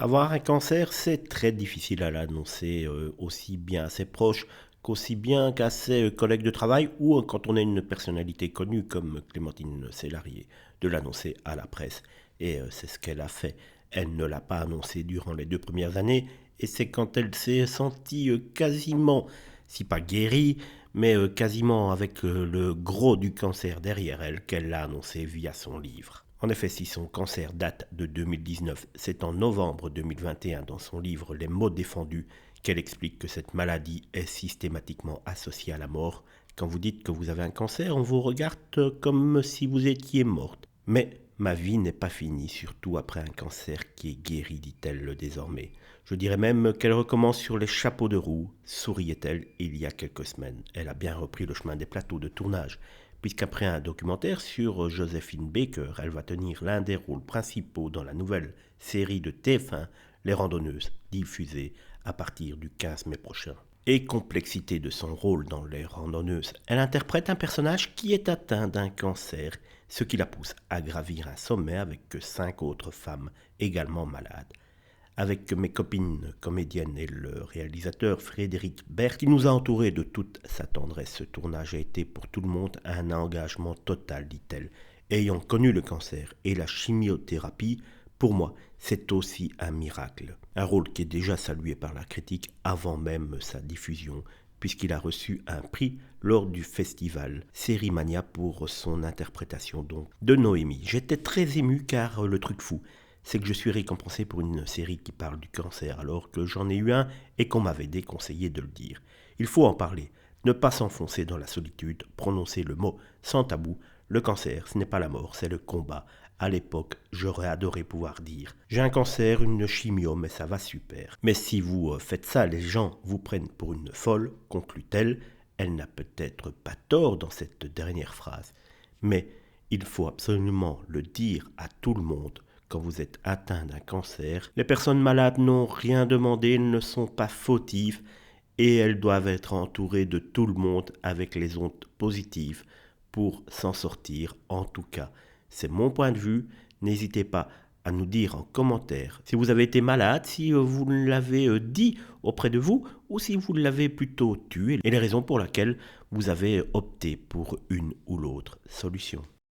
Avoir un cancer, c'est très difficile à l'annoncer, aussi bien à ses proches qu'aussi bien qu'à ses collègues de travail ou quand on est une personnalité connue comme Clémentine Célarié, de l'annoncer à la presse. Et c'est ce qu'elle a fait. Elle ne l'a pas annoncé durant les 2 premières années et c'est quand elle s'est sentie quasiment, si pas guérie, mais quasiment avec le gros du cancer derrière elle qu'elle l'a annoncé via son livre. En effet, si son cancer date de 2019, c'est en novembre 2021 dans son livre Les mots défendus qu'elle explique que cette maladie est systématiquement associée à la mort. Quand vous dites que vous avez un cancer, on vous regarde comme si vous étiez morte. Mais ma vie n'est pas finie, surtout après un cancer qui est guéri, dit-elle désormais. Je dirais même qu'elle recommence sur les chapeaux de roue, souriait-elle il y a quelques semaines. Elle a bien repris le chemin des plateaux de tournage, puisqu'après un documentaire sur Joséphine Baker, elle va tenir l'un des rôles principaux dans la nouvelle série de TF1, Les Randonneuses, diffusée à partir du 15 mai prochain. Et complexité de son rôle dans Les Randonneuses, elle interprète un personnage qui est atteint d'un cancer, ce qui la pousse à gravir un sommet avec 5 autres femmes également malades. Avec mes copines comédiennes et le réalisateur Frédéric Bert, qui nous a entourés de toute sa tendresse. Ce tournage a été pour tout le monde un engagement total, dit-elle. Ayant connu le cancer et la chimiothérapie, pour moi, c'est aussi un miracle. Un rôle qui est déjà salué par la critique avant même sa diffusion, puisqu'il a reçu un prix lors du festival Sérimania pour son interprétation donc de Noémie. J'étais très ému car le truc fou, c'est que je suis récompensé pour une série qui parle du cancer alors que j'en ai eu un et qu'on m'avait déconseillé de le dire. Il faut en parler, ne pas s'enfoncer dans la solitude, prononcer le mot sans tabou. Le cancer, ce n'est pas la mort, c'est le combat. À l'époque, j'aurais adoré pouvoir dire « J'ai un cancer, une chimio, mais ça va super ». Mais si vous faites ça, les gens vous prennent pour une folle, conclut-elle. Elle n'a peut-être pas tort dans cette dernière phrase. Mais il faut absolument le dire à tout le monde. Quand vous êtes atteint d'un cancer, les personnes malades n'ont rien demandé, elles ne sont pas fautives et elles doivent être entourées de tout le monde avec les ondes positives pour s'en sortir. En tout cas, c'est mon point de vue. N'hésitez pas à nous dire en commentaire si vous avez été malade, si vous l'avez dit auprès de vous ou si vous l'avez plutôt tué et les raisons pour lesquelles vous avez opté pour une ou l'autre solution.